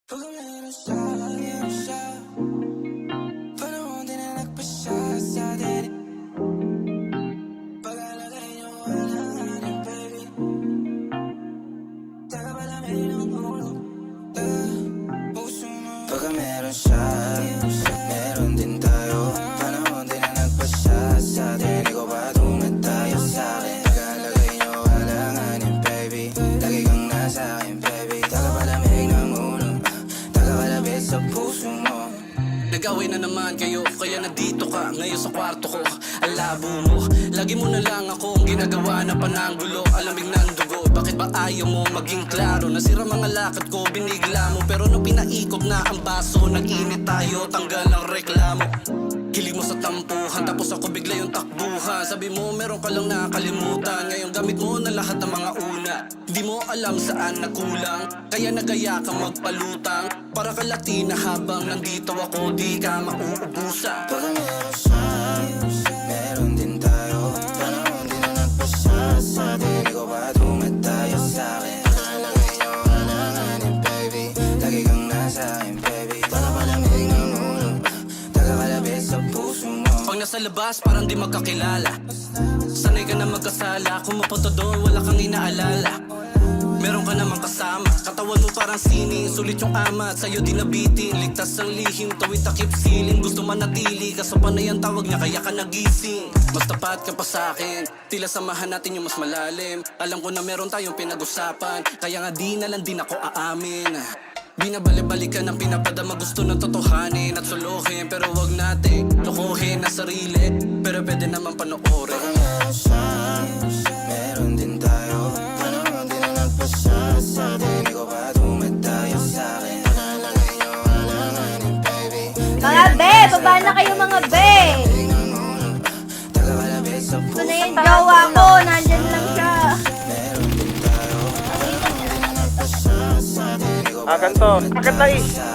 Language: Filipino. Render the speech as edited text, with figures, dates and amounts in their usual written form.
Baka meron siya panahon din na nagpasya sa atin. Pag-alagay niyo alanganin, baby. Taka palamig ng ulo, puso mo. Baka meron siya, meron din tayo. Panahon din na nagpasya sa atin. Di ko pa tunad tayo sa'kin. Pag-alagay niyo alanganin, baby. Lagi kang nasa akin, baby. Taka palamig ng ulo, taga-kalabit sa puso mo. Nag-away na naman kayo, kaya nandito ka ngayon sa kwarto ko. Ang labo mo, lagi mo na lang ako ang ginagawa na pananggulo. Alamig ng dugo, bakit ba ayaw mo maging klaro? Nasira mga lakad ko, binigla mo. Pero nung pinaikot na ang baso, nag-init tayo, tanggal ang reklamo. Hilig mo sa tampuhan, tapos ako bigla yung takbuhan. Sabi mo meron ka lang nakalimutan, ngayon gamit mo na lahat ng mga una. Di mo alam saan nagkulang, kaya nagaya ka magpalutang. Para ka Latina habang nandito ako, di ka mauubusan. Baka meron siya, meron din tayo. Panahon din na nagpasya sa atin. Di ko pa tunad tayo sa'kin. Pag-alagay niyo alanganin, baby. Lagi kang nasa akin, baby. Taka palamig ng ulo, taga-kalabit sa puso mo. Pag nasa labas, parang di magkakilala. Sanay ka na magkasala, kung mapunta doon, wala kang inaalala. Meron ka namang kasama, katawan mo parang sining. Sulit yung amat, sa'yo di nabitin. Ligtas ang lihim, tawid takip siling. Gusto manatili, kaso panay ang tawag niya, kaya ka nagising. Mas tapat ka pa sa'kin, tila samahan natin yung mas malalim. Alam ko na meron tayong pinag-usapan, kaya nga di na lang din ako aamin. Binabalik-balikan ang pinapadama, gusto ng totohanin at suluhin. Pero wag natin lokohin na sarili, pero pwede naman panoorin. Baka meron siya, meron din tayo. Panahon din na nagpasya sa atin. Di ko pa tunad tayo sa'kin. Pag-alagay niyo alanganin, baby. Mga be, baba na kayo mga be. Palamig ng ulo, taga-kalabit sa Ito puso. na yung jowa ko, nandyan lang siya. Meron din tayo. Panahon din na nagpasya sa atin. Di ko pa Ganto. tunad Bakit tayo nais? sa'kin.